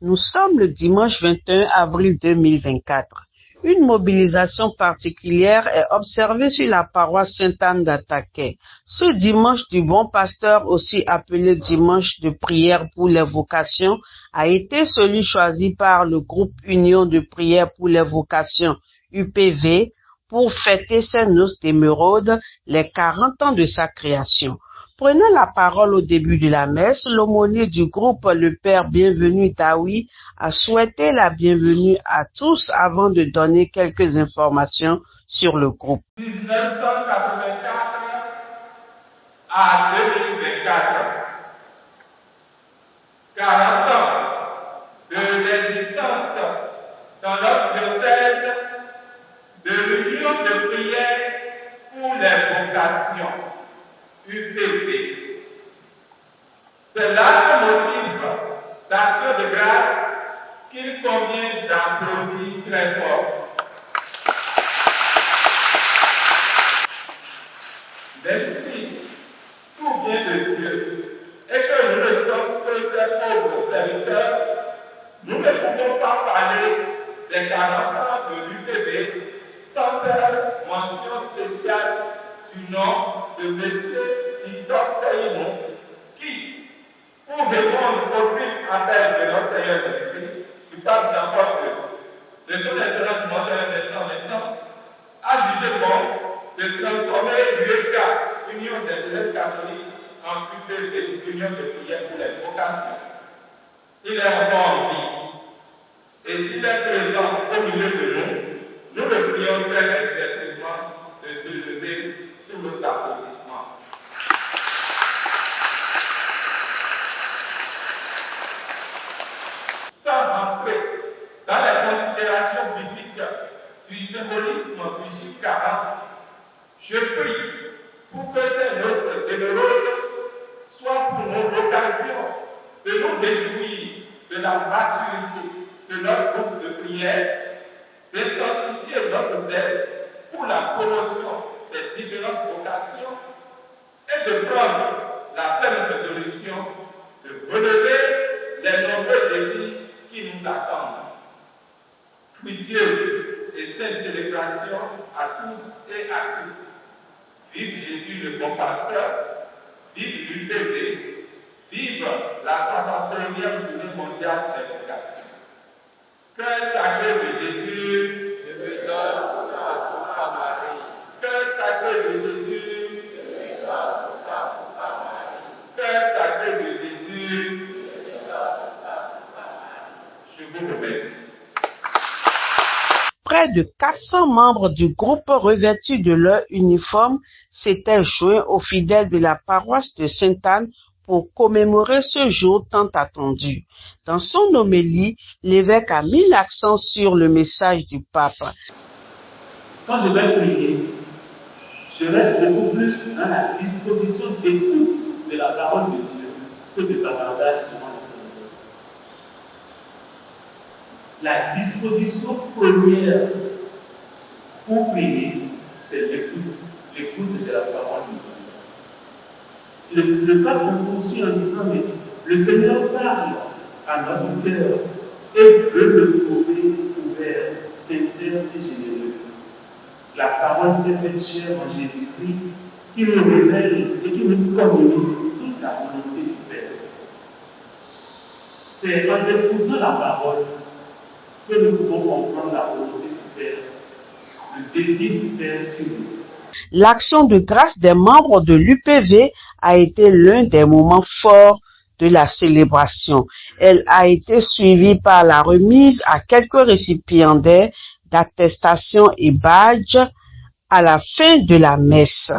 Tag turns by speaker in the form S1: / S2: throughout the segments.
S1: Nous sommes le dimanche 21 avril 2024. Une mobilisation particulière est observée sur la paroisse Sainte-Anne d'Ataquet. Ce dimanche du bon pasteur, aussi appelé dimanche de prière pour les vocations, a été celui choisi par le groupe Union de prière pour les vocations UPV pour fêter ses noces d'émeraude, les 40 ans de sa création. Prenant la parole au début de la messe, l'aumônier du groupe, le Père Bienvenu Daoui, a souhaité la bienvenue à tous avant de donner quelques informations sur le groupe.
S2: 1984 à 2024, 40 ans de l'existence dans notre diocèse de l'Union de prière pour les vocations. UPV. C'est là le motif d'action de grâce qu'il convient d'applaudir très fort. Même si tout vient de Dieu et que nous ne sommes que ces pauvres serviteurs, nous ne pouvons pas parler des 40 ans de l'UPV sans faire mention spéciale du nom de M. Victor Seymour, qui, pour répondre au but appel de notre Seigneur Jésus-Christ, du pape Jean-Paul II, de son excellence Monseigneur Vincent, a jugé bon de transformer l'UECA, Union des élèves catholiques, en UPV, Union de prière pour les vocations. Il est encore en vie. Et s'il est présent au milieu de nous, nous le prions très respectueusement de se lever sous nos applaudissements. Sans rentrer dans les considérations bibliques du symbolisme du chiffre 40, je prie pour que ces noces d'émeraude soient pour nous l'occasion de nous réjouir de la maturité de notre groupe de prière, d'intensifier notre zèle pour la promotion des différentes vocations et de prendre la ferme résolution de relever les nombreux défis qui nous attendent. Fructueuse et sainte célébration à tous et à toutes. Vive Jésus le bon pasteur, vive l'UPV, vive la 61e journée mondiale des vocations. Cœur sacré de Jésus, je me donne pour ta Marie. Cœur sacré de Jésus, je me donne pour ta Marie. Cœur sacré de Jésus, je me donne pour ta Marie. Je vous remercie.
S1: Près de 400 membres du groupe revêtus de leur uniforme s'étaient joints aux fidèles de la paroisse de Sainte-Anne pour commémorer ce jour tant attendu. Dans son homélie, l'évêque a mis l'accent sur le message du pape.
S3: Quand je vais prier, je reste beaucoup plus dans la disposition d'écoute de la parole de Dieu que de bavardage devant le Seigneur. La disposition première pour prier, c'est l'écoute de la parole de Dieu. Le pape poursuit en disant, mais le Seigneur parle à notre cœur et veut le trouver ouvert, sincère et généreux. La parole s'est faite chair en Jésus-Christ, qui nous révèle et qui nous communique toute la volonté du Père. C'est en découvrant la parole que nous pouvons comprendre la volonté du Père, le désir du Père sur nous.
S1: L'action de grâce des membres de l'UPV a été l'un des moments forts de la célébration. Elle a été suivie par la remise à quelques récipiendaires d'attestations et badges à la fin de la messe.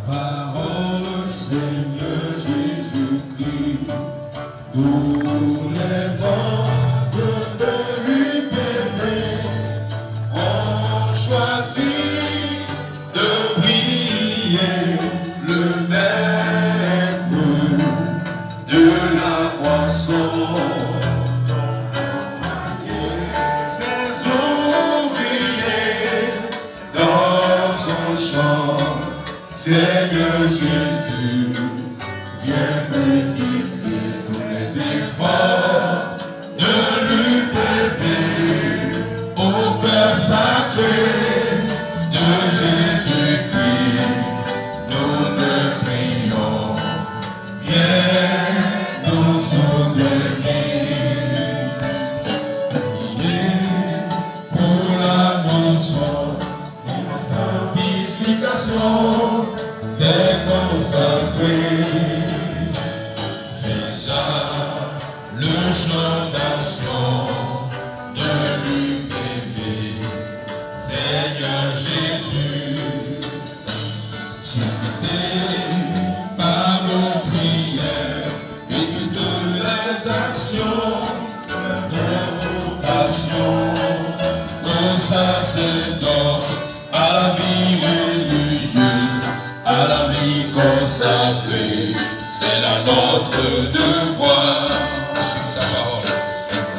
S4: parole, Seigneur Jésus-Christ, tous les membres de l'UPV ont choisi de prier le maître de la moisson. Les ouvriers dans son champ, Seigneur Jésus, viens rectifier tous les efforts de l'UPV au cœur sacré de Jésus-Christ. Nous te prions, viens nous soutenir. Priez pour la moisson et la sanctification des consacrés. C'est là le champ d'action de l'UPV. Seigneur Jésus, suscité par nos prières et toutes les actions de vocation au sacerdoce, à la vie religieuse, à la vie consacrée, c'est là notre devoir.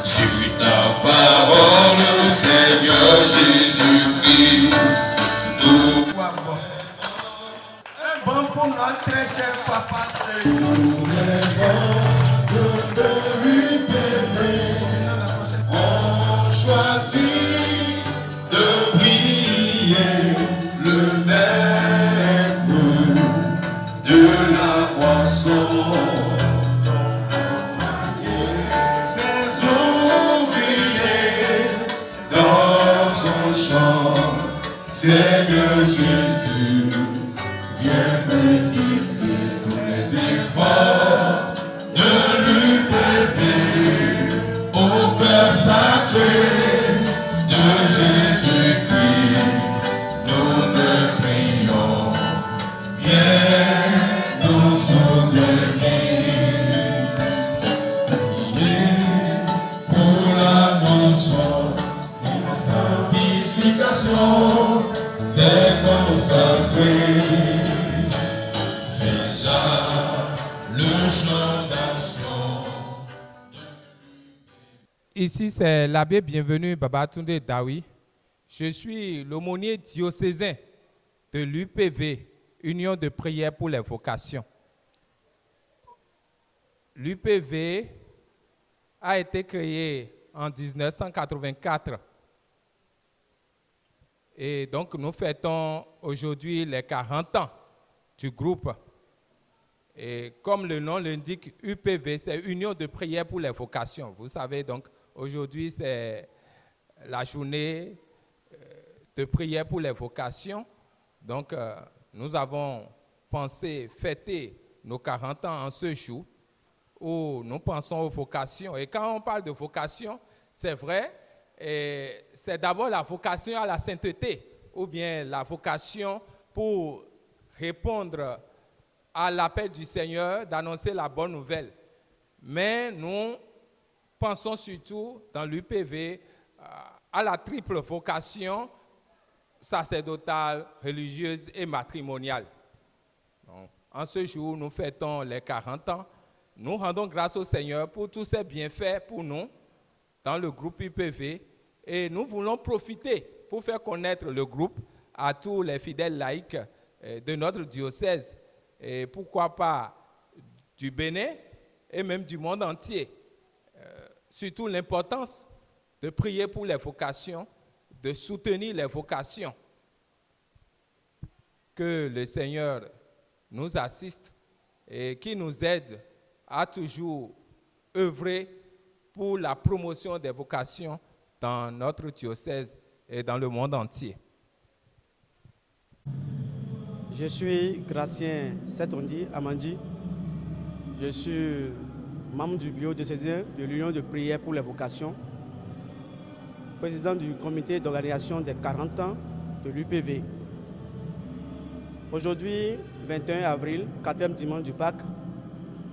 S4: Suffit ta parole, Seigneur Jésus-Christ.
S5: Un bon pour notre très cher papa, c'est
S4: Tous les membres de l'UPV ont choisi de prier le maître de la moisson. Les ouvriers dans son champ, Seigneur Jésus, viens rectifier tous les efforts de l'UPV au cœur sacré de Jésus-Christ. Nous te prions, viens nous soutenir. Priez pour la moisson et la sanctification des consacrés. C'est là le champ d'action.
S6: Ici, c'est l'abbé bienvenu Babatunde Dawi. Je suis l'aumônier diocésain de l'UPV, Union de prière pour les vocations. L'UPV a été créé en 1984. Et donc, nous fêtons aujourd'hui les 40 ans du groupe. Et comme le nom l'indique, UPV, c'est Union de prière pour les vocations. Vous savez, donc, aujourd'hui, c'est la journée de prière pour les vocations. Donc, nous avons pensé fêter nos 40 ans en ce jour où nous pensons aux vocations. Et quand on parle de vocation, c'est vrai, c'est d'abord la vocation à la sainteté ou bien la vocation pour répondre à l'appel du Seigneur d'annoncer la bonne nouvelle. Mais nous pensons surtout dans l'UPV à la triple vocation sacerdotale, religieuse et matrimoniale. Donc, en ce jour, nous fêtons les 40 ans. Nous rendons grâce au Seigneur pour tous ses bienfaits pour nous dans le groupe UPV et nous voulons profiter pour faire connaître le groupe à tous les fidèles laïcs de notre diocèse et pourquoi pas du Bénin et même du monde entier. Surtout l'importance de prier pour les vocations, de soutenir les vocations. Que le Seigneur nous assiste et qui nous aide à toujours œuvrer pour la promotion des vocations dans notre diocèse et dans le monde entier.
S7: Je suis Gratien Setondi Amandi. Je suis membre du bureau diocésain de l'Union de prière pour les vocations, président du comité d'organisation des 40 ans de l'UPV. Aujourd'hui, 21 avril, 4e dimanche du Pâques,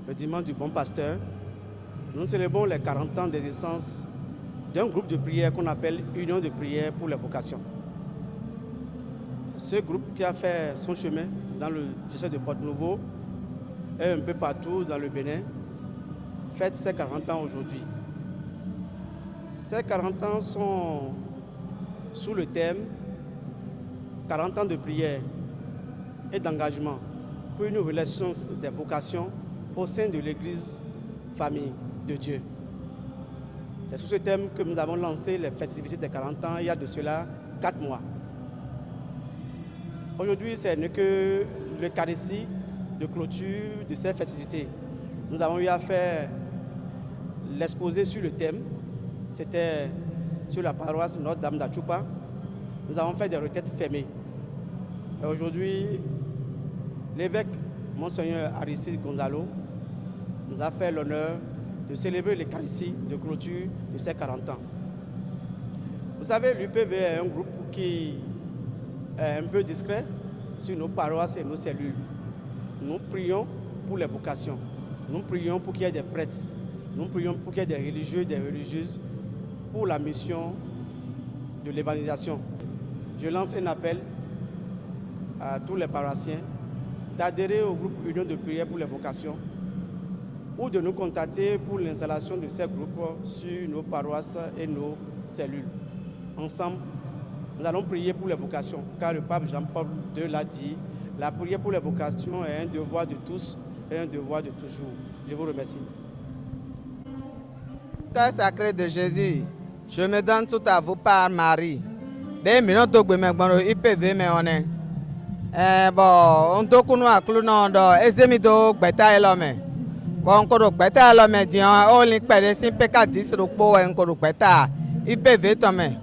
S7: le dimanche du Bon Pasteur, nous célébrons les 40 ans d'existence d'un groupe de prière qu'on appelle Union de prière pour les vocations. Ce groupe qui a fait son chemin dans le diocèse de Porte-Nouveau et un peu partout dans le Bénin fête ses 40 ans aujourd'hui. Ces 40 ans sont sous le thème 40 ans de prière et d'engagement pour une relation des vocations au sein de l'Église Famille de Dieu. C'est sous ce thème que nous avons lancé les festivités des 40 ans il y a de cela 4 mois. Aujourd'hui, ce n'est que l'Eucharistie de clôture de ces festivités. Nous avons eu à faire l'exposé sur le thème. C'était sur la paroisse Notre-Dame d'Achupa. Nous avons fait des retraites fermées. Et aujourd'hui, l'évêque Monseigneur Aristide Gonzalo nous a fait l'honneur de célébrer l'Eucharistie de clôture de ces 40 ans. Vous savez, l'UPV est un groupe qui est un peu discret sur nos paroisses et nos cellules. Nous prions pour les vocations. Nous prions pour qu'il y ait des prêtres. Nous prions pour qu'il y ait des religieux, des religieuses pour la mission de l'évangélisation. Je lance un appel à tous les paroissiens d'adhérer au groupe Union de prière pour les vocations ou de nous contacter pour l'installation de ces groupes sur nos paroisses et nos cellules. Ensemble, nous allons prier pour les vocations, car le pape Jean-Paul II l'a dit, la prière pour les vocations est un devoir de tous et un devoir de toujours. Je vous remercie.
S8: Cœur sacré de Jésus, je me donne tout à vous par Marie. Des minutes au IPV, mais on est. Bon, on doit nous accouler dans Ezemido, Beta et l'homme. Bon, encore Beta et l'homme dit, on lit pas des signes PK10 sur le pot et encore Beta. IPV, Tomé.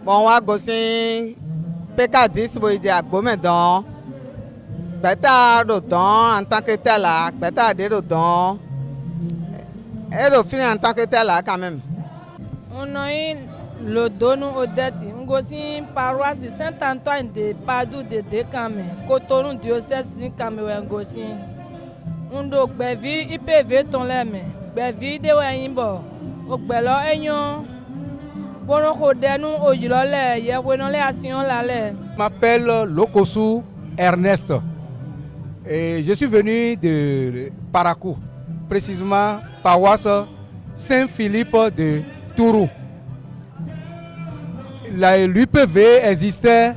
S8: Bon, on va gosser PK10 pour dire à Gomedon. Beta d'autant en tant que tel là, Beta de d'autant. Et au final en tant que tel là, quand même.
S9: On a eu le don au dette. On a aussi paroisse Saint-Antoine de Padoue de Décamé, Cotonou diocèse Cameroun Gossi. On a bevi IPV ton lème, bevi de Wayimbo, au belo Aignon. Pour nous redonner au Jolole, il y a une action là.
S10: Je m'appelle Lokosu Ernest et je suis venu de Parakou, précisément paroisse Saint-Philippe de Tourou. L'UPV existait